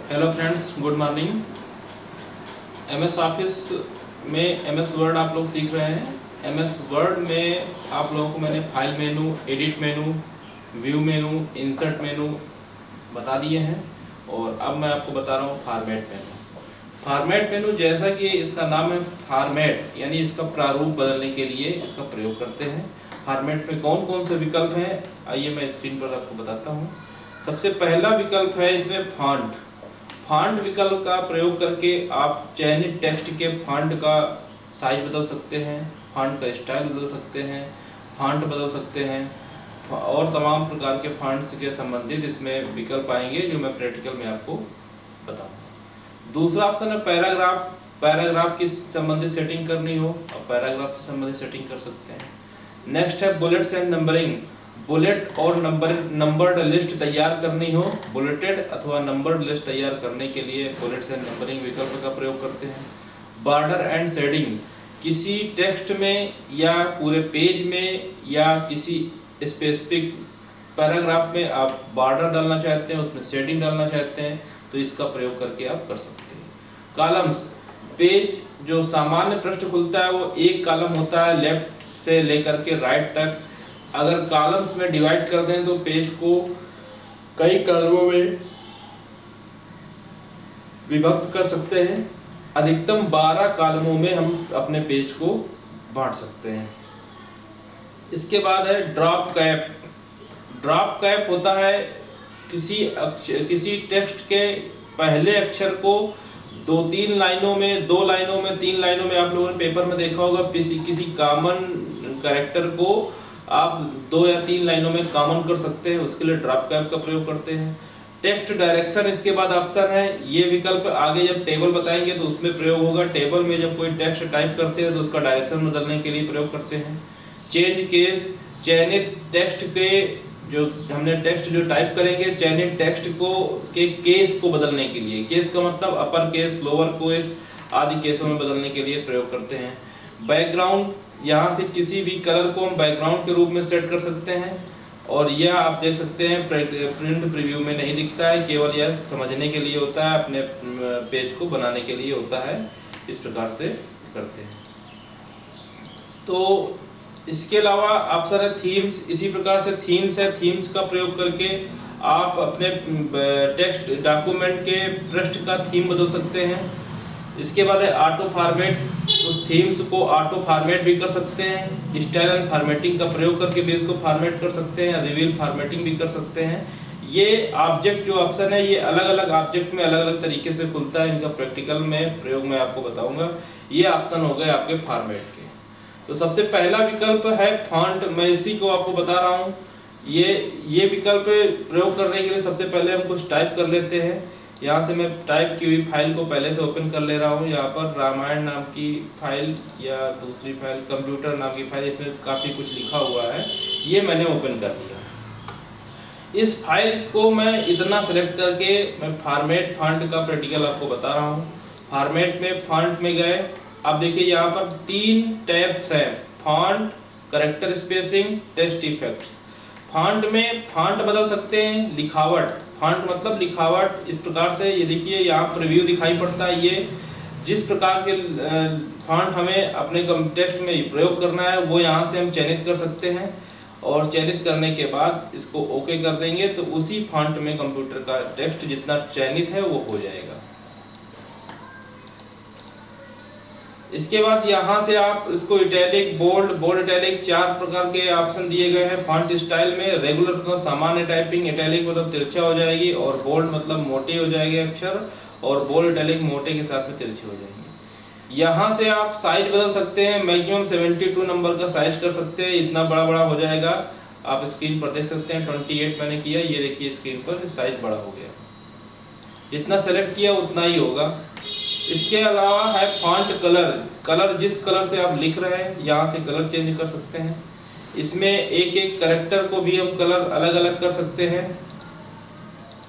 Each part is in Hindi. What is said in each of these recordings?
Hello friends, good morning. MS office में एमएस वर्ड आप लोग सीख रहे हैं। एमएस वर्ड में आप लोगों को मैंने फाइल मेनू, एडिट मेनू, व्यू मेनू, इंसर्ट मेनू बता दिए हैं और अब मैं आपको बता रहा हूँ फॉर्मेट मेनू। फॉर्मेट मेनू, जैसा कि इसका नाम है फॉर्मेट, यानी इसका प्रारूप बदलने के लिए इसका प्रयोग करते हैं। फॉर्मेट में कौन कौन से विकल्प हैं, आइए मैं स्क्रीन पर आपको बताता हूँ। सबसे पहला विकल्प है इसमें फॉन्ट। फॉन्ट विकल्प का प्रयोग करके आप चयनित टेक्स्ट के फॉन्ट का साइज बदल सकते हैं, फॉन्ट का स्टाइल बदल सकते हैं, फॉन्ट बदल सकते हैं और तमाम प्रकार के फॉन्ट्स के संबंधित इसमें विकल्प आएंगे जो मैं प्रैक्टिकल में आपको बताऊंगा। दूसरा ऑप्शन है पैराग्राफ। पैराग्राफ की संबंधित सेटिंग करनी हो और पैराग्राफ से संबंधित सेटिंग कर सकते हैं। नेक्स्ट है बुलेट्स एंड नंबरिंग। बुलेट और नंबर्ड लिस्ट तैयार करनी हो, बुलेटेड अथवा नंबर्ड लिस्ट तैयार करने के लिए बुलेट्स एंड नंबरिंग विकल्प का प्रयोग करते हैं। बॉर्डर एंड शेडिंग, किसी टेक्स्ट में या पूरे पेज में या किसी स्पेसिफिक पैराग्राफ में आप बॉर्डर डालना चाहते हैं, उसमें शेडिंग डालना चाहते हैं तो इसका प्रयोग करके आप कर सकते हैं। कॉलम्स, पेज जो सामान्य पृष्ठ खुलता है वो एक कॉलम होता है लेफ्ट से लेकर के राइट तक। अगर कॉलम्स में डिवाइड कर दें तो पेज को कई कॉलमों में विभक्त कर सकते हैं। अधिकतम 12 कॉलमों में हम अपने पेज को बांट सकते हैं। इसके बाद है ड्रॉप कैप। ड्रॉप कैप होता है किसी टेक्स्ट के पहले अक्षर को 2-3 लाइनों में, 2 लाइनों में, 3 लाइनों में, आप लोगों ने पेपर में देखा होगा किसी कॉमन कैरेक्टर को आप 2 या 3 लाइनों में कॉमन कर सकते हैं, उसके लिए ड्रॉप कैप का प्रयोग करते हैं। टेक्स्ट डायरेक्शन इसके बाद ऑप्शन है। ये विकल्प आगे जब टेबल बताएंगे तो उसमें प्रयोग होगा। टेबल में जब कोई टेक्स्ट टाइप करते हैं तो उसका डायरेक्शन बदलने के लिए प्रयोग करते हैं। चेंज केस, चयनित टेक्स्ट के जो हमने टेक्स्ट जो टाइप करेंगे, चयनित टेक्स्ट को के केस को बदलने के लिए, केस का मतलब अपर केस, लोअर केस आदि केसों में बदलने के लिए प्रयोग करते हैं। बैकग्राउंड, यहाँ से किसी भी कलर को हम बैकग्राउंड के रूप में सेट कर सकते हैं और यह आप देख सकते हैं प्रिंट प्रीव्यू में नहीं दिखता है, केवल यह समझने के लिए होता है, अपने पेज को बनाने के लिए होता है। इस प्रकार से करते हैं। तो इसके अलावा ऑप्शन है थीम्स। इसी प्रकार से थीम्स है। थीम्स का प्रयोग करके आप अपने टेक्स्ट डॉक्यूमेंट के पृष्ठ का थीम बदल सकते हैं। इसके बाद है ऑटो फॉर्मेट। उस थीम्स को ऑटो फॉर्मेट भी कर सकते हैं। स्टाइल एंड फॉर्मेटिंग का प्रयोग करके भी इसको फॉर्मेट कर सकते हैं। रिवील फॉर्मेटिंग भी कर सकते हैं। ये ऑब्जेक्ट जो ऑप्शन है ये अलग अलग ऑब्जेक्ट में अलग अलग तरीके से खुलता है। इनका प्रैक्टिकल में प्रयोग मैं आपको बताऊंगा। ये ऑप्शन हो गए आपके फॉर्मेट के। तो सबसे पहला विकल्प है फॉन्ट। मैं इसी को आपको बता रहा हूँ। ये विकल्प प्रयोग करने के लिए सबसे पहले हम कुछ टाइप कर लेते हैं। यहाँ से मैं टाइप की हुई फाइल को पहले से ओपन कर ले रहा हूँ। यहाँ पर रामायण नाम की फाइल या दूसरी फाइल कंप्यूटर नाम की फाइल, इसमें काफ़ी कुछ लिखा हुआ है, ये मैंने ओपन कर लिया। इस फाइल को मैं इतना सेलेक्ट करके मैं फॉर्मेट फॉन्ट का प्रैक्टिकल आपको बता रहा हूँ। फॉर्मेट में फॉन्ट में गए। अब देखिए यहाँ पर 3 टैब्स हैं, font, character spacing, text effects. Font में फॉन्ट बदल सकते हैं, लिखावट, फॉन्ट मतलब लिखावट। इस प्रकार से ये देखिए यहाँ प्रीव्यू दिखाई पड़ता है। ये जिस प्रकार के फॉन्ट हमें अपने टेक्स्ट में प्रयोग करना है वो यहाँ से हम चयनित कर सकते हैं और चयनित करने के बाद इसको ओके कर देंगे तो उसी फॉन्ट में कंप्यूटर का टेक्स्ट जितना चयनित है वो हो जाएगा। इसके बाद यहाँ से आप इसको इटैलिक, बोल्ड इटैलिक 4 प्रकार के ऑप्शन दिए गए हैं। फॉन्ट स्टाइल में रेगुलर मतलब सामान्य टाइपिंग, इटैलिक मतलब तिरछा हो जाएगी और बोल्ड मतलब मोटे हो जाएंगे अक्षर और बोल्ड इटैलिक मोटे के साथ में तिरछे हो जाएंगे। यहाँ से आप साइज बदल सकते हैं। मैक्सिमम 72 नंबर का साइज कर सकते हैं, इतना बड़ा हो जाएगा। आप स्क्रीन पर देख सकते हैं 28 मैंने किया, ये देखिए स्क्रीन पर साइज बड़ा हो गया। जितना सेलेक्ट किया उतना ही होगा। इसके अलावा है फॉन्ट कलर जिस कलर से आप लिख रहे हैं यहाँ से कलर चेंज कर सकते हैं। इसमें एक कैरेक्टर को भी हम कलर अलग अलग कर सकते हैं।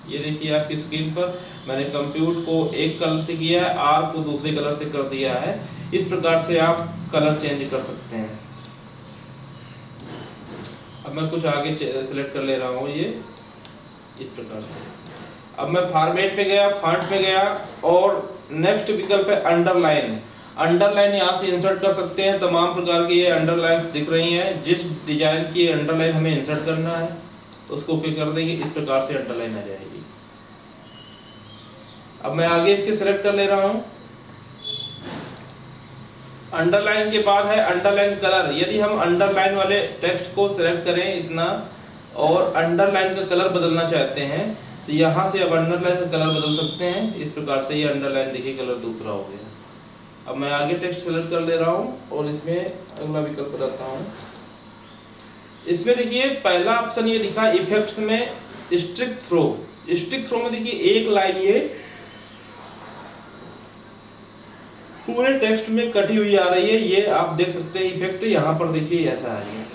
ये देखिए आपकी स्क्रीन पर मैंने कंप्यूट को एक कलर से किया है, आर को दूसरे कलर से कर दिया है। इस प्रकार से आप कलर चेंज कर सकते हैं। अब मैं कुछ आगे सिलेक्ट कर ले रहा हूँ, ये इस प्रकार से। अब मैं फॉर्मेट में गया, फॉन्ट में गया और नेक्स्ट विकल्प है अंडरलाइन। अंडरलाइन यहाँ से इंसर्ट कर सकते हैं, तमाम प्रकार की ये अंडरलाइंस दिख रही हैं। जिस डिजाइन की अंडरलाइन हमें इंसर्ट करना है उसको ओके कर देंगे, इस प्रकार से अंडरलाइन आ जाएगी। अब मैं आगे इसके सेलेक्ट कर ले रहा हूँ। अंडरलाइन के बाद है अंडरलाइन कलर। यदि हम अंडरलाइन वाले टेक्स्ट को सिलेक्ट करें इतना और अंडरलाइन का कलर बदलना चाहते हैं तो यहाँ से अब अंडरलाइन का कलर बदल सकते हैं। इस प्रकार से ये अंडरलाइन देखिए कलर दूसरा हो गया। अब मैं आगे टेक्स्ट सेलेक्ट कर ले रहा हूँ और इसमें अगला विकल्प बताता हूँ। इसमें देखिए पहला ऑप्शन ये दिखा इफेक्ट्स में स्टिक थ्रो। स्टिक थ्रो में देखिए एक लाइन ये पूरे टेक्स्ट में कटी हुई आ रही है, ये आप देख सकते हैं इफेक्ट यहाँ पर देखिए ऐसा आ रही है।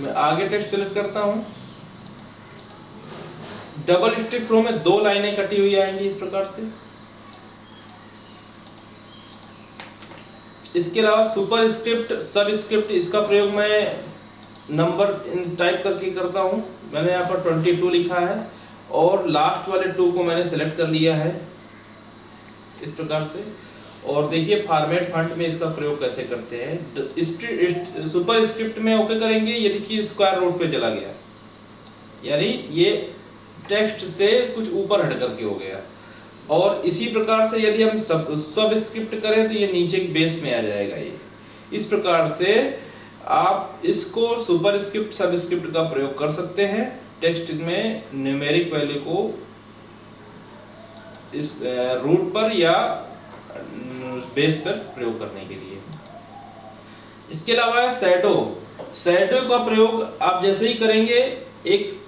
मैं आगे टेक्स्ट सेलेक्ट करता हूँ। डबल स्टिक थ्रो में दो लाइनें कटी हुई आएंगी इस प्रकार से। इसके अलावा सुपर स्क्रिप्ट, सब स्क्रिप्ट, इसका प्रयोग मैं नंबर टाइप करके करता हूँ। मैंने यहाँ पर 22 लिखा है और लास्ट वाले 2 को मैंने सेलेक्ट कर लिया है इस प्रकार से। और देखिए फॉर्मेट फॉन्ट में इसका प्रयोग कैसे करते हैं। सुपर स्क्रिप्ट में ओके करेंगे, ये देखिए स्क्वायर रूट पे चला गया, यानी ये टेक्स्ट से कुछ ऊपर हट करके हो गया। और इसी प्रकार से यदि हम सब स्क्रिप्ट करें तो ये नीचे बेस में आ जाएगा। ये इस प्रकार से आप इसको सुपर स्क्रिप्ट, सब स्क्रिप्ट का प्रयोग कर सकते हैं टेक्स्ट में न्यूमेरिक वैल्यू को इस रूट पर या बेस पर प्रयोग करने के लिए। इसके अलावा शैडो। शैडो का प्रयोग आप जैसे ही करेंगे, एक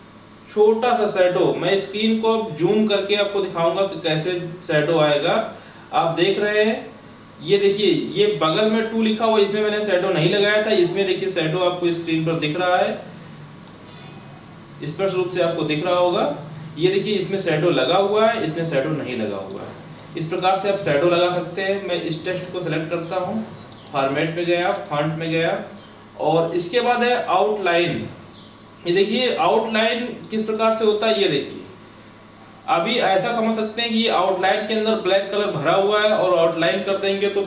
छोटा सा शैडो, मैं स्क्रीन को जूम करके आपको दिखाऊंगा कि कैसे शैडो आएगा। आप देख रहे हैं, ये देखिए ये बगल में 2 लिखा हुआ, इसमें मैंने शैडो नहीं लगाया था। इसमें देखिए शैडो आपको स्क्रीन पर दिख रहा है, स्पष्ट रूप से आपको दिख रहा होगा। ये देखिए इसमें शैडो लगा हुआ है, इसमें शैडो नहीं लगा हुआ है। इस प्रकार से आप शैडो लगा सकते हैं। मैं इस टेक्स्ट को सेलेक्ट करता हूँ, फॉर्मेट में गया, फॉन्ट में गया और इसके बाद है आउटलाइन। ये देखिए आउटलाइन किस प्रकार से होता है, ये देखिए अभी ऐसा समझ सकते हैं कि ये आउटलाइन के अंदर ब्लैक कलर भरा हुआ है और आउटलाइन कर देंगे तो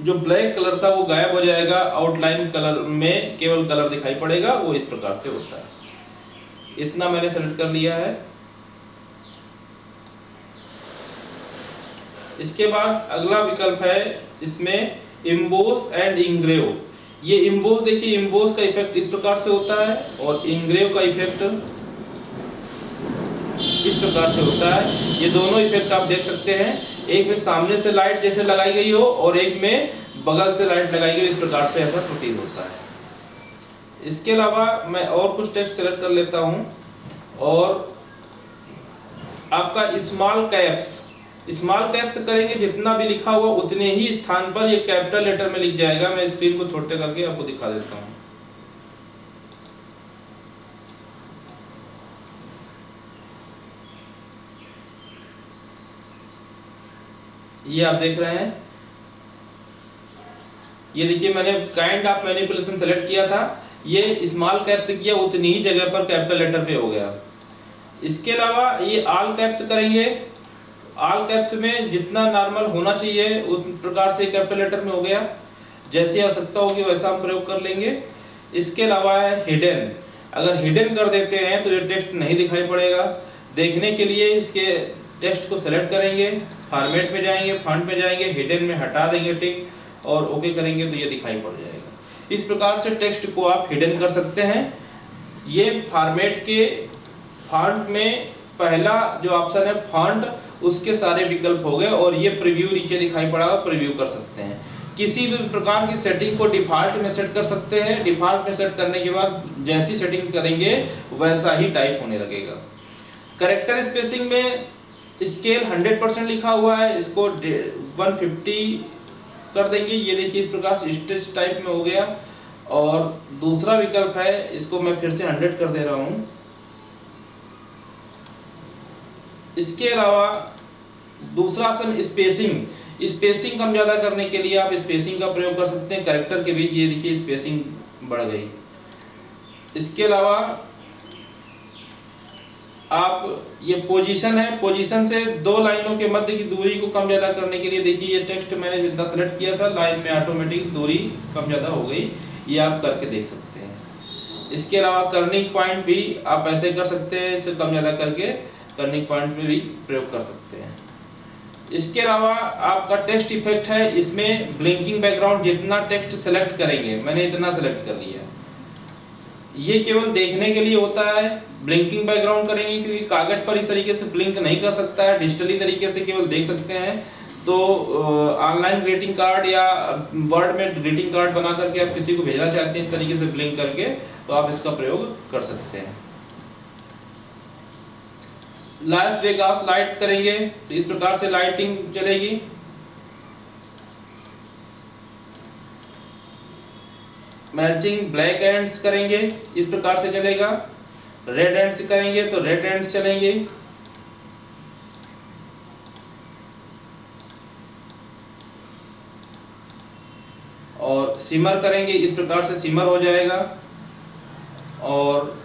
जो ब्लैक कलर था वो गायब हो जाएगा, आउटलाइन कलर में केवल कलर दिखाई पड़ेगा। वो इस प्रकार से होता है। इतना मैंने सेलेक्ट कर लिया है। इसके बाद अगला विकल्प है इसमें इम्बोस एंड इंग्रेव। ये इम्बोस देखिए, इम्बोस का इफेक्ट इस प्रकार से होता है और इंग्रेव का इफेक्ट इस प्रकार से होता है। ये दोनों इफेक्ट आप देख सकते हैं, एक में सामने से लाइट जैसे लगाई गई हो और एक में बगल से लाइट लगाई गई हो, इस प्रकार से ऐसा प्रतीत होता है। इसके अलावा मैं और कुछ टेक्स्ट सेलेक्ट कर लेता हूं और आपका स्मॉल कैप्स करेंगे, जितना भी लिखा हुआ उतने ही स्थान पर ये कैपिटल लेटर में लिख जाएगा। मैं स्क्रीन को छोटे करके आपको दिखा देता हूं। ये आप देख रहे हैं, ये देखिए मैंने काइंड ऑफ मैनिपुलेशन सेलेक्ट किया था, ये स्मॉल कैप से किया, उतनी ही जगह पर कैपिटल लेटर पे हो गया। इसके अलावा ये ऑल कैप्स करेंगे, ऑल कैप्स में जितना नॉर्मल होना चाहिए उस प्रकार से कैपिटल लेटर में हो गया। जैसी आवश्यकता होगी वैसा हम प्रयोग कर लेंगे। इसके अलावा है हिडन। अगर हिडन कर देते हैं तो ये टेक्स्ट नहीं दिखाई पड़ेगा। देखने के लिए इसके टेक्स्ट को सेलेक्ट करेंगे, फॉर्मेट में जाएंगे, फॉन्ट में जाएंगे, हिडन में हटा देंगे टिक और ओके करेंगे तो ये दिखाई पड़ जाएगा। इस प्रकार से टेक्स्ट को आप हिडन कर सकते हैं। ये फॉर्मेट के फॉन्ट में पहला जो ऑप्शन है फॉन्ट, उसके सारे विकल्प हो गए और ये प्रीव्यू नीचे दिखाई पड़ा, प्रीव्यू कर सकते हैं। किसी भी प्रकार की सेटिंग को डिफॉल्ट में सेट कर सकते हैं। डिफॉल्ट में सेट करने के बाद जैसी सेटिंग करेंगे वैसा ही टाइप होने लगेगा। कैरेक्टर स्पेसिंग में स्केल 100% लिखा हुआ है, इसको 150 कर देंगे। ये देखिए इस प्रकार से स्टेज टाइप में हो गया। और दूसरा विकल्प है, इसको मैं फिर से 100 कर दे रहा हूँ। इसके अलावा दूसरा ऑप्शन स्पेसिंग कम ज्यादा करने के लिए आप स्पेसिंग का प्रयोग कर सकते हैं। कैरेक्टर के बीच ये देखिए स्पेसिंग बढ़ गई। इसके अलावा आप ये पोजीशन है, पोजीशन से दो लाइनों के मध्य की दूरी को कम ज़्यादा करने के लिए देखिए ये टेक्स्ट मैंने जितना सेलेक्ट किया था लाइन में ऑटोमेटिक दूरी कम ज़्यादा हो गई, ये आप करके देख सकते हैं। इसके अलावा कर्निंग पॉइंट भी आप ऐसे कर सकते हैं, इसे कम ज़्यादा करके कर्निंग पॉइंट में भी प्रयोग कर सकते हैं। इसके अलावा आपका टेक्स्ट इफेक्ट है, इसमें ब्लिंकिंग बैकग्राउंड जितना टेक्स्ट सेलेक्ट करेंगे, मैंने इतना सेलेक्ट कर लिया, ये केवल देखने के लिए होता है। ब्लिंकिंग बैकग्राउंड करेंगे क्योंकि कागज पर इस तरीके से ब्लिंक नहीं कर सकता है, डिजिटली तरीके से केवल देख सकते हैं। तो ऑनलाइन ग्रीटिंग कार्ड या वर्ड में ग्रीटिंग कार्ड बना करके आप किसी को भेजना चाहते हैं इस तरीके से ब्लिंक करके, तो आप इसका प्रयोग कर सकते हैं। लास वेगास लाइट करेंगे तो इस प्रकार से लाइटिंग चलेगी। मैचिंग ब्लैक एंड्स करेंगे इस प्रकार से चलेगा। रेड एंड्स करेंगे तो रेड एंड्स चलेंगे। और सिमर करेंगे इस प्रकार से सिमर हो जाएगा। और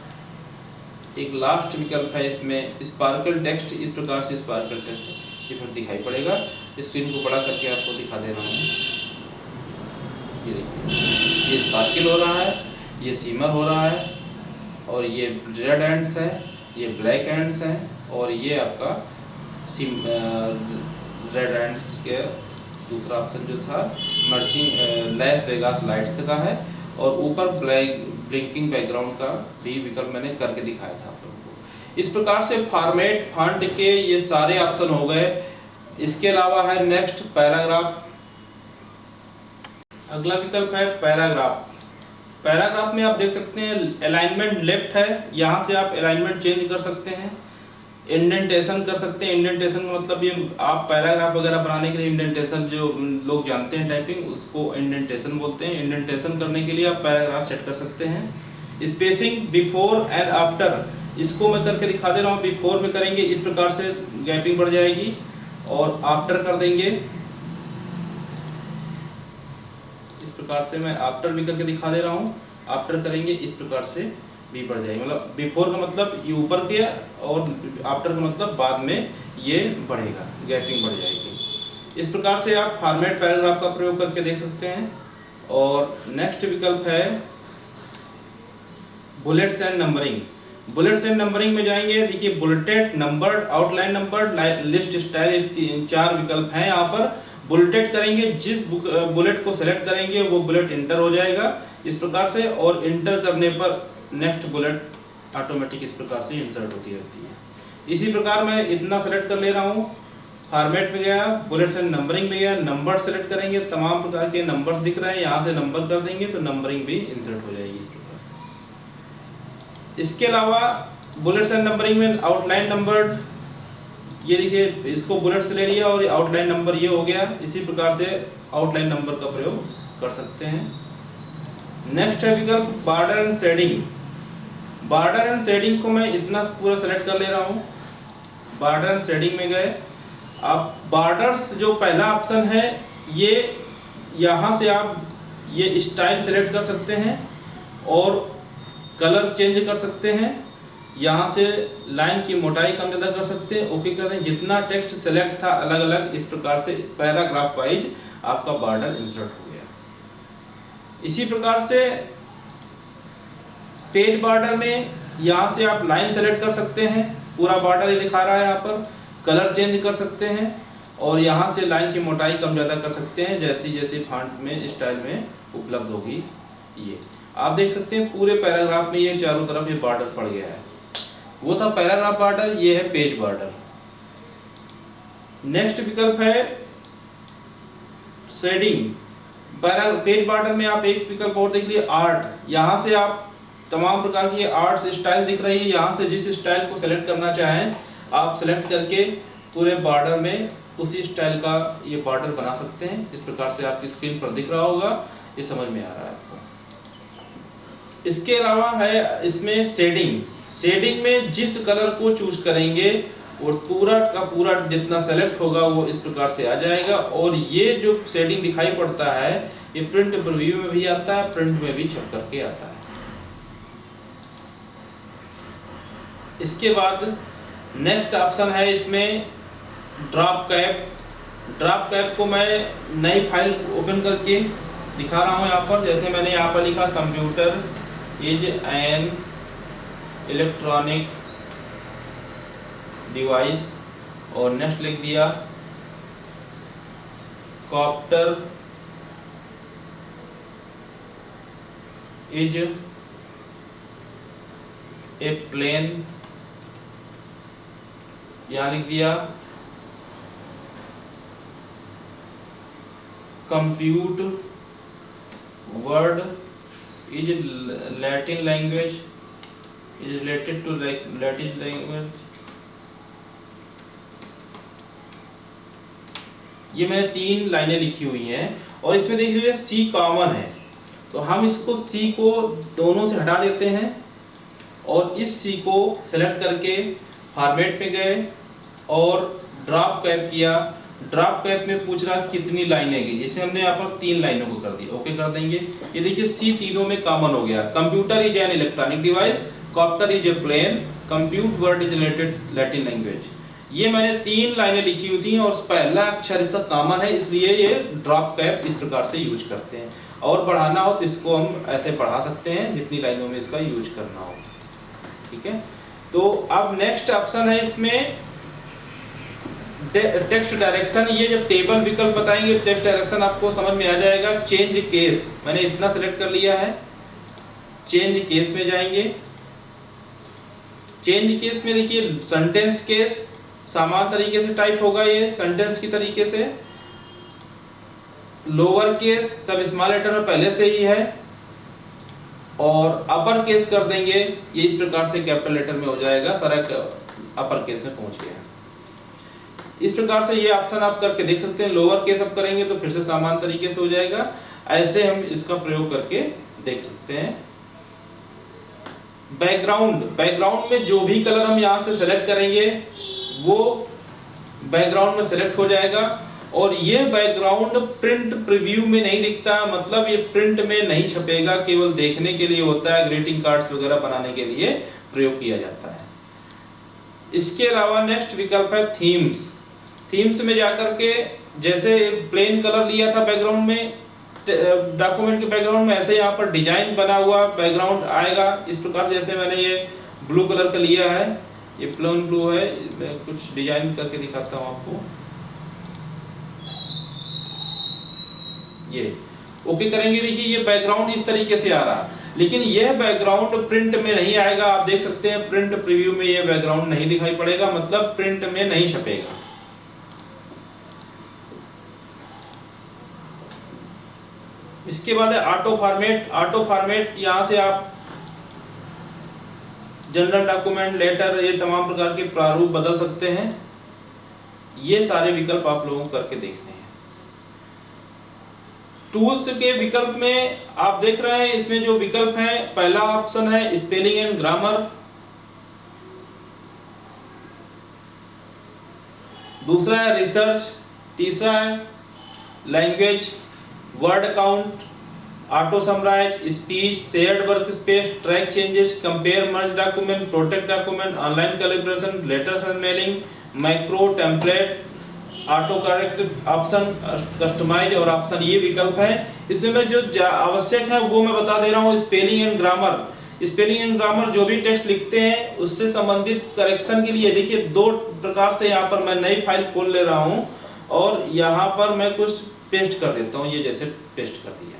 एक लास्ट विकल्प है इसमें स्पार्कल टेक्स्ट, इस प्रकार से स्पार्कल टेक्स्ट इफेक्ट दिखाई पड़ेगा। इस स्क्रीन को बड़ा करके आपको दिखा दे रहा हूँ। ये देखिए ये स्पार्कल हो रहा है, ये सिमर हो रहा है, और ये रेड एंड्स है, ये ब्लैक एंड्स हैं, और ये आपका रेड एंड्स के दूसरा ऑप्शन जो था मर्चिंग लैस वेगास लाइट्स का है, और ऊपर ब्लिंकिंग बैकग्राउंड का भी विकल्प मैंने करके दिखाया था आप लोगों को। इस प्रकार से फॉर्मेट फॉन्ट के ये सारे ऑप्शन हो गए। इसके अलावा है नेक्स्ट पैराग्राफ। अगला विकल्प है पैराग्राफ। पैराग्राफ में आप देख सकते हैं अलाइनमेंट लेफ्ट है, यहाँ से आप अलाइनमेंट चेंज कर सकते हैं, इंडेंटेशन कर सकते हैं। इंडेंटेशन का मतलब ये आप पैराग्राफ वगैरह बनाने के लिए इंडेंटेशन जो लोग जानते हैं टाइपिंग, उसको इंडेंटेशन बोलते हैं। इंडेंटेशन करने के लिए आप पैराग्राफ सेट कर सकते हैं। स्पेसिंग बिफोर एंड आफ्टर, इसको मैं करके दिखा दे रहा हूँ। बिफोर में करेंगे इस प्रकार से गैपिंग बढ़ जाएगी, और आफ्टर कर देंगे इस प्रकार से, मैं आफ्टर भी करके दिखा दे रहा हूँ। आफ्टर करेंगे इस प्रकार से भी बढ़ जाएगी। मतलब बिफोर का मतलब ये ऊपर किया, और आफ्टर का मतलब बाद में ये बढ़ेगा, गैपिंग बढ़ जाएगी। इस प्रकार से आप फॉर्मेट पैराग्राफ का प्रयोग करके देख सकते हैं। और नेक्स्ट विकल्प है bullets and numbering. Bullets and numbering में जाएंगे, देखिए bulleted, numbered, outline numbered, list style, 4 विकल्प हैं यहाँ पर। बुलेटेड करेंगे, जिस बुलेट को सेलेक्ट करेंगे वो बुलेट इंटर हो जाएगा इस प्रकार से, और इंटर करने पर नेक्स्ट बुलेट ऑटोमेटिक इस प्रकार से इंसर्ट होती रहती है। इसी प्रकार मैं इतना सेलेक्ट कर ले रहा हूँ। फॉर्मेट में गया, बुलेट्स एंड नंबरिंग में गया, नंबर सेलेक्ट करेंगे, तमाम प्रकार के नंबर्स दिख रहे हैं, यहाँ से नंबर कर देंगे तो नंबरिंग भी इंसर्ट हो जाएगी इस प्रकार से। इसके अलावा बुलेट्स एंड नंबरिंग में आउटलाइन नंबर्ड, ये देखिए इसको बुलेट से ले लिया और आउटलाइन नंबर ये हो गया। इसी प्रकार से आउटलाइन नंबर का प्रयोग कर सकते हैं। नेक्स्ट है विकल्प border and shading. Border and shading को मैं इतना पूरा सेलेक्ट कर ले रहा हूँ। बॉर्डर एंड शेडिंग में गए, आप बॉर्डर्स जो पहला ऑप्शन है, ये यहाँ से आप ये स्टाइल सेलेक्ट कर सकते हैं और कलर चेंज कर सकते हैं। यहाँ से लाइन की मोटाई कम ज़्यादा कर सकते हैं। ओके कर दें। जितना टेक्स्ट सेलेक्ट था अलग अलग, इस प्रकार से पैराग्राफ वाइज आपका बॉर्डर इंसर्ट हो गया। इसी प्रकार से पेज बॉर्डर में यहाँ से आप लाइन सेलेक्ट कर सकते हैं, पूरा बॉर्डर ये दिखा रहा है यहाँ पर। कलर चेंज कर सकते हैं और यहाँ से लाइन की मोटाई कम ज़्यादा कर सकते हैं, जैसी जैसी फॉन्ट में स्टाइल में उपलब्ध होगी। ये आप देख सकते हैं पूरे पैराग्राफ में ये चारों तरफ ये बॉर्डर पड़ गया है। वो था पैराग्राफ बॉर्डर, ये है पेज बॉर्डर। नेक्स्ट विकल्प है शेडिंग। पेज बॉर्डर में आप एक विकल्प और देख लिए, आर्ट। यहाँ से आप तमाम प्रकार की आर्ट्स स्टाइल दिख रही है, यहाँ से जिस स्टाइल को सेलेक्ट करना चाहें आप सेलेक्ट करके पूरे बॉर्डर में उसी स्टाइल का ये बॉर्डर बना सकते हैं। इस प्रकार से आपकी स्क्रीन पर दिख रहा होगा, ये समझ में आ रहा है आपको। इसके अलावा है इसमें शेडिंग। शेडिंग में जिस कलर को चूज करेंगे वो पूरा का पूरा जितना सेलेक्ट होगा वो इस प्रकार से आ जाएगा। और ये जो शेडिंग दिखाई पड़ता है ये प्रिंट प्रीव्यू में भी आता है, प्रिंट में भी छप करके आता है। इसके बाद नेक्स्ट ऑप्शन है इसमें ड्रॉप कैप। ड्रॉप कैप को मैं नई फाइल ओपन करके दिखा रहा हूँ यहाँ पर। जैसे मैंने यहाँ पर लिखा computer is an electronic device और नेक्स्ट लिख दिया कॉप्टर इज ए प्लेन, यहाँ लिख दिया compute word is Latin language is related to Latin language. ये मैंने 3 लाइनें लिखी हुई हैं और इसमें देख लीजिए सी कॉमन है, तो हम इसको सी को दोनों से हटा देते हैं और इस सी को सेलेक्ट करके फॉर्मेट पे गए और ड्रॉप कैप किया। ड्रॉप कैप में पूछ रहा कितनी लाइनें की, जैसे हमने यहाँ पर 3 लाइनों को कर दिया, ओके कर देंगे। ये देखिए सी तीनों में कॉमन हो गया। Computer is an electronic device, copter is a plane, compute word is related Latin language. ये मैंने 3 लाइनें लिखी हुई थी और पहला अक्षर इसका कॉमन है, इसलिए ये ड्रॉप कैप इस प्रकार से यूज करते हैं। और बढ़ाना हो तो इसको हम ऐसे बढ़ा सकते हैं जितनी लाइनों में इसका यूज करना हो, ठीक है। तो अब नेक्स्ट ऑप्शन है इसमें टेक्स्ट डायरेक्शन। ये जब टेबल विकल्प बताएंगे टेक्स्ट डायरेक्शन आपको समझ में आ जाएगा। चेंज केस मैंने इतना सेलेक्ट कर लिया है, चेंज केस में जाएंगे। चेंज केस में देखिए सेंटेंस केस समान तरीके से टाइप होगा, ये सेंटेंस की तरीके से। लोअर केस सब स्मॉल लेटर में पहले से ही है और अपर केस कर देंगे, ये इस प्रकार से कैपिटल लेटर में हो जाएगा, सारा अपर केस में पहुंच गया। इस प्रकार से ये ऑप्शन आप करके देख सकते हैं। लोअर केस अब करेंगे तो फिर से समान तरीके से हो जाएगा। ऐसे हम इसका प्रयोग करके देख सकते हैं। बैकग्राउंड, बैकग्राउंड में जो भी कलर हम यहाँ से सेलेक्ट करेंगे वो बैकग्राउंड में सेलेक्ट हो जाएगा। और ये बैकग्राउंड प्रिंट प्रीव्यू में नहीं दिखता, मतलब ये प्रिंट में नहीं छपेगा, केवल देखने के लिए होता है, ग्रीटिंग कार्ड्स वगैरह बनाने के लिए प्रयोग किया जाता है। इसके अलावा नेक्स्ट विकल्प है थीम्स। थीम्स में जाकर के जैसे प्लेन कलर लिया था बैकग्राउंड में, डॉक्यूमेंट के बैकग्राउंड में, ऐसे यहाँ पर डिजाइन बना हुआ बैकग्राउंड आएगा। इस प्रकार जैसे मैंने ये ब्लू कलर का लिया है, ये प्लेन ब्लू है, मैं कुछ डिजाइन करके दिखाता हूँ आपको। ये ओके करेंगे, देखिए ये बैकग्राउंड इस तरीके से आ रहा, लेकिन यह बैकग्राउंड प्रिंट में नहीं आएगा। आप देख सकते हैं प्रिंट प्रीव्यू में ये बैकग्राउंड नहीं दिखाई पड़ेगा, मतलब प्रिंट में नहीं छपेगा। इसके बाद है ऑटो फॉर्मेट। ऑटो फॉर्मेट यहाँ से आप जनरल डॉक्यूमेंट, लेटर, ये तमाम प्रकार के प्रारूप बदल सकते हैं। ये सारे विकल्प आप लोगों को करके देखने हैं। टूल्स के विकल्प में आप देख रहे हैं, इसमें जो विकल्प है, पहला ऑप्शन है स्पेलिंग एंड ग्रामर, दूसरा है रिसर्च, तीसरा है language, word count, auto summarise, speech, shared work space, track changes, compare, merge document, protect document, online calibration, letters and mailing, micro, template, auto correct option, customise और ऑप्शन, ये विकल्प है। इसमें जो आवश्यक है वो मैं बता दे रहा हूँ। Spelling and grammar, spelling and grammar जो भी टेक्स्ट लिखते हैं उससे संबंधित करेक्शन के लिए देखिए 2 प्रकार से यहाँ पर मैं नई फाइल खोल ले रहा हूँ और यहाँ पर मैं कुछ पेस्ट कर देता हूँ। ये जैसे पेस्ट कर दिया,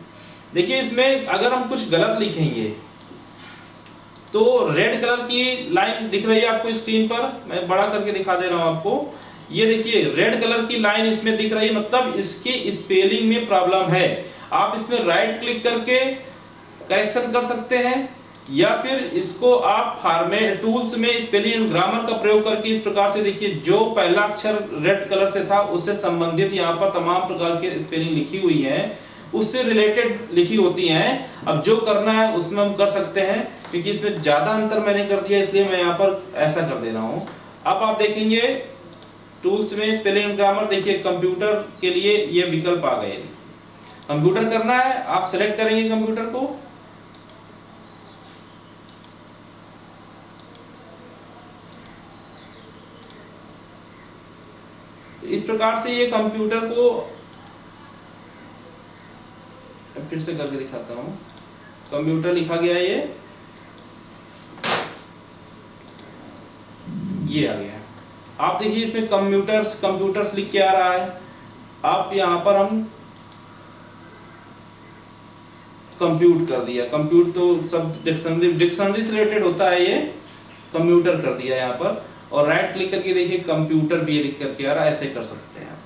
देखिए इसमें अगर हम कुछ गलत लिखेंगे तो रेड कलर की लाइन दिख रही है आपको स्क्रीन पर, मैं बड़ा करके दिखा दे रहा हूँ आपको। ये देखिए रेड कलर की लाइन इसमें दिख रही है, मतलब इसके स्पेलिंग में प्रॉब्लम है। आप इसमें राइट क्लिक करके करेक्शन कर सकते हैं या फिर इसको आप फॉर्मेट टूल्स में स्पेलिंग एंड ग्रामर का प्रयोग करके इस प्रकार से देखिए जो पहला अक्षर रेड कलर से था उससे संबंधित यहाँ पर तमाम प्रकार के स्पेलिंग लिखी हुई है, उससे रिलेटेड लिखी होती हैं। अब जो करना है उसमें हम कर सकते हैं, क्योंकि इसमें ज्यादा अंतर मैंने कर दिया इसलिए मैं यहाँ पर ऐसा कर दे रहा हूँ। अब आप देखेंगे टूल्स में स्पेलिंग एंड ग्रामर, देखिए कंप्यूटर के लिए ये विकल्प आ गए। कंप्यूटर करना है, आप सेलेक्ट करेंगे कंप्यूटर को, प्रकार से ये कंप्यूटर को फिर से करके दिखाता हूँ। कंप्यूटर लिखा गया ये आ गया। आप देखिए इसमें कंप्यूटर्स लिख के आ रहा है। आप यहाँ पर हम कंप्यूट कर दिया, कंप्यूट तो सब डिक्शनरी से रिलेटेड होता है, ये कंप्यूटर कर दिया यहाँ पर। और राइट क्लिक करके देखिए कंप्यूटर भी लिख करके आ रहा है, ऐसे कर सकते हैं।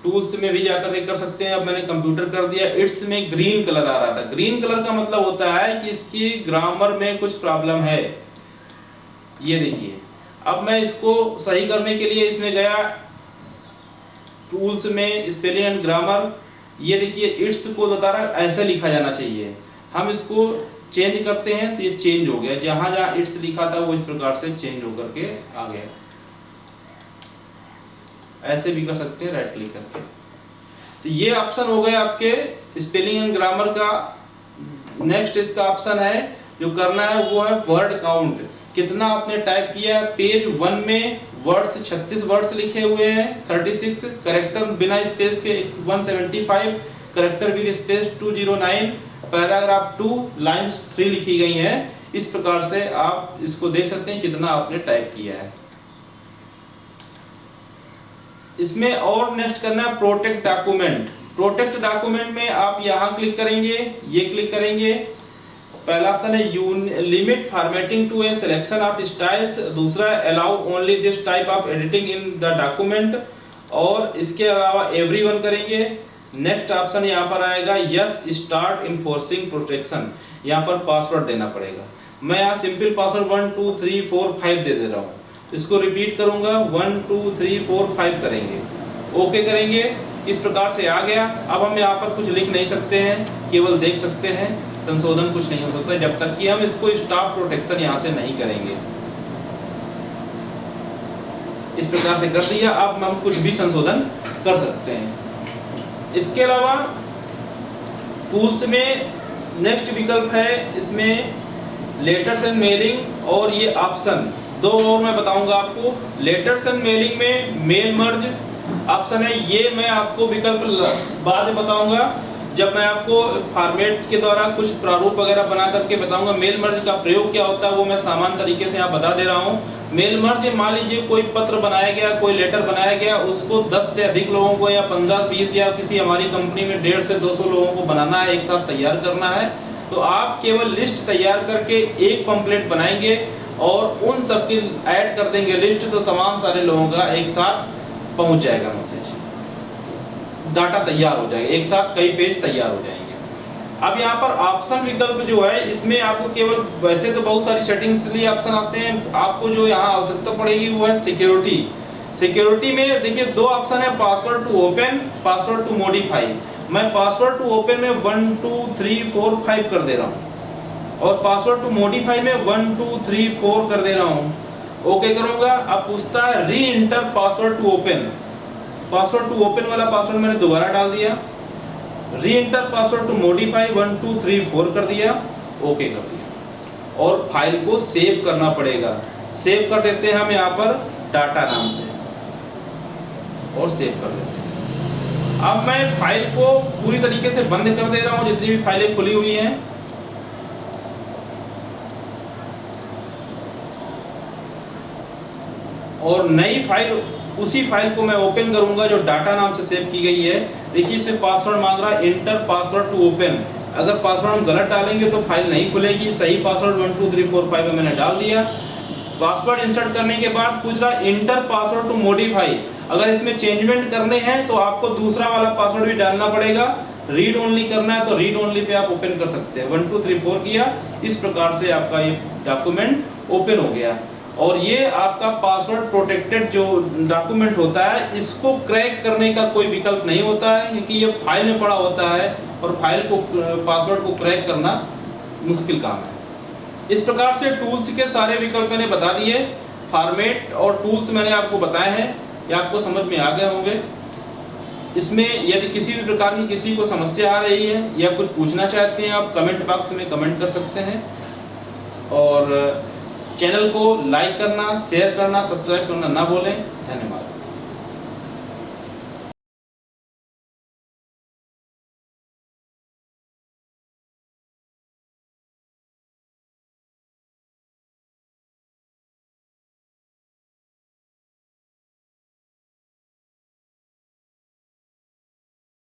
टूल्स में भी जाकर कर सकते हैं। अब मैंने कंप्यूटर कर दिया। इट्स में ग्रीन कलर आ रहा था। ग्रीन कलर का मतलब होता है कि इसकी ग्रामर में कुछ प्रॉब्लम है। ये देखिए, अब मैं इसको सही करने के लिए इसमें गया टूल्स में, स्पेलिंग एंड ग्रामर। ये देखिए इट्स को बता रहा है ऐसे लिखा जाना चाहिए। हम इसको चेंज करते हैं तो ये चेंज हो गया। जहां जहां इट्स लिखा था वो इस प्रकार से चेंज होकर के आ गया। ऐसे भी कर सकते हैं राइट क्लिक करके। तो ये ऑप्शन हो गए आपके स्पेलिंग एंड ग्रामर का। नेक्स्ट इसका ऑप्शन है जो करना है वो है वर्ड काउंट। कितना आपने टाइप किया। पेज 1 में वर्ड्स 36 वर्ड्स लिखे हुए हैं, 36 करेक्टर बिना स्पेस के 175, character with space 209, paragraph 2 lines 3 लिखी गई हैं। इस प्रकार से आप इसको देख सकते हैं कितना आपने टाइप किया है। इसमें और नेक्स्ट करना है प्रोटेक्ट डॉक्यूमेंट। प्रोटेक्ट डॉक्यूमेंट में आप यहाँ क्लिक करेंगे, ये क्लिक करेंगे। पहला ऑप्शन है limit formatting to a selection of styles. दूसरा allow only this type of editing in the document. और इसके अलावा एवरीवन करेंगे। नेक्स्ट ऑप्शन यहाँ पर आएगा यस स्टार्ट इन्फोर्सिंग प्रोटेक्शन। यहाँ पर पासवर्ड देना पड़ेगा। मैं यहाँ सिंपल पासवर्ड 1 2 3 4 5 दे रहा हूँ। इसको रिपीट करूंगा 1 2 3 4 5 करेंगे, ओके करेंगे। इस प्रकार से आ गया। अब हम यहाँ पर कुछ लिख नहीं सकते हैं, केवल देख सकते हैं। संशोधन कुछ नहीं हो सकता जब तक कि हम इसको स्टॉप प्रोटेक्शन यहाँ से नहीं करेंगे। इस प्रकार से कर दिया। अब हम कुछ भी संशोधन कर सकते हैं। इसके अलावा टूल्स में नेक्स्ट विकल्प है, इसमें लेटर्स एंड मेलिंग। और ये ऑप्शन दो और मैं बताऊंगा आपको। लेटर्स एंड मेलिंग में मेल मर्ज ऑप्शन है। ये मैं आपको विकल्प बाद में बताऊंगा जब मैं आपको फॉर्मेट के द्वारा कुछ प्रारूप वगैरह बना करके बताऊंगा। मेल मर्ज का प्रयोग क्या होता है वो मैं सामान्य तरीके से यहाँ बता दे रहा हूँ। मेल मर्ज, मान लीजिए कोई पत्र बनाया गया, कोई लेटर बनाया गया, उसको 10 से अधिक लोगों को या 15-20 या किसी हमारी कंपनी में 150 से 200 लोगों को बनाना है, एक साथ तैयार करना है। तो आप केवल लिस्ट तैयार करके एक पंपलेट बनाएंगे और उन सबकी ऐड कर देंगे लिस्ट, तो तमाम सारे लोगों का एक साथ पहुंच जाएगा मैसेज, डाटा तैयार हो जाएगा, एक साथ कई पेज तैयार हो जाएंगे। अब यहाँ पर ऑप्शन विकल्प जो है, इसमें आपको केवल, वैसे तो बहुत सारी सेटिंग्स के लिए ऑप्शन आते हैं, आपको जो यहाँ आवश्यकता पड़ेगी वो है सिक्योरिटी। सिक्योरिटी में देखिए दो ऑप्शन है, password to open, password to modify. मैं पासवर्ड टू ओपन में 1 2 3 4 5 कर दे रहा हूँ और पासवर्ड टू मॉडिफाई में 1 2 3 4 कर दे रहा हूँ, ओके करूंगा। अब पूछता है re enter password to open. Password to open वाला पासवर्ड मैंने दोबारा डाल दिया। री इंटर पासवर्ड टू मॉडिफाई 1 2 3 4 कर दिया, ओके कर दिया। और फाइल को सेव करना पड़ेगा। सेव कर देते हैं हम यहाँ पर डाटा नाम से और सेव कर देते हैं। अब मैं फाइल को पूरी तरीके से बंद कर दे रहा हूँ, जितनी भी फाइलें खुली हुई हैं। और नई फाइल, उसी फाइल को मैं ओपन करूंगा जो डाटा नाम से सेव की गई है। देखिए इसे पासवर्ड मांग रहा है, इंटर पासवर्ड टू ओपन। अगर पासवर्ड हम गलत डालेंगे तो फाइल नहीं खुलेगी। सही पासवर्ड 1 2 3 4 5 मैंने डाल दिया। पासवर्ड इंसर्ट करने के बाद पूछ रहा है इंटर पासवर्ड टू मॉडिफाई। अगर इसमें चेंजमेंट करने हैं तो आपको दूसरा वाला पासवर्ड भी डालना पड़ेगा। रीड ओनली करना है तो रीड ओनली पे आप ओपन कर सकते हैं। 1 2 3 4 किया, इस प्रकार से आपका ये डॉक्यूमेंट ओपन हो गया। और ये आपका पासवर्ड प्रोटेक्टेड जो डॉक्यूमेंट होता है, इसको क्रैक करने का कोई विकल्प नहीं होता है, क्योंकि ये फाइल में पड़ा होता है और फाइल को, पासवर्ड को क्रैक करना मुश्किल काम है। इस प्रकार से टूल्स के सारे विकल्प मैंने बता दिए। फॉर्मेट और टूल्स मैंने आपको बताए हैं, ये आपको समझ में आ गए होंगे। इसमें यदि किसी भी प्रकार की किसी को समस्या आ रही है या कुछ पूछना चाहते हैं, आप कमेंट बॉक्स में कमेंट कर सकते हैं। और चैनल को लाइक करना, शेयर करना, सब्सक्राइब करना ना भूलें। धन्यवाद।